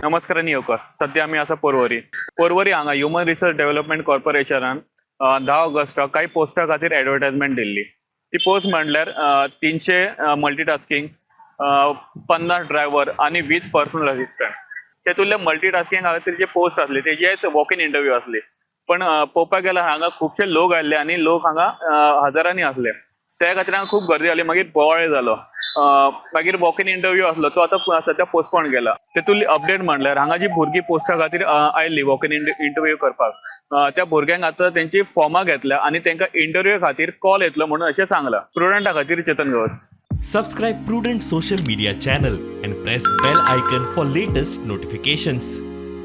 नमस्कार आणि येवकार. सध्या आम्ही असा पोरवरी हांगा ह्युमन रिसोर्स डेव्हलपमेंट कॉर्पोरेशनान 10 ऑगस्टाक काही पोस्टा खातीर एडवर्टायजमेंट दिल्ली. ती पोस्ट म्हणल्यार 300 मल्टीटास्किंग, 50 ड्रायव्हर आणि 20 पर्सनल असिस्टंट. तेतूंतले मल्टीटास्किंग खातीर जे पोस्ट असले तेजेच वॉक इन इंटरव्यू असले. पण पळोवपाक गेल्यार हांगा खुबशे लोक आयले आणि लोक हांगा हजारांनी असले. त्या खातीर हांगा खूब गर्दी जाली. मागीर बोवाळ जालो. मागीर वॉक इन इंटरव्यू असलो तो आता सध्या पोस्टपोन केला. तेतूंतली अपडेट म्हणल्यार हांगा जी भुरगीं पोस्टा खातीर आयिल्ली वॉक इन इंटरव्यू करपाक, त्या भुरग्यांक आता तेंची फॉर्मां घेतल्या आणि तांकां इंटरव्यू खातीर कॉल येतलो म्हणून अशें सांगलां. प्रुडंटा खातीर Chetan Gawas. Subscribe Prudent social media channel and press bell icon for latest notifications.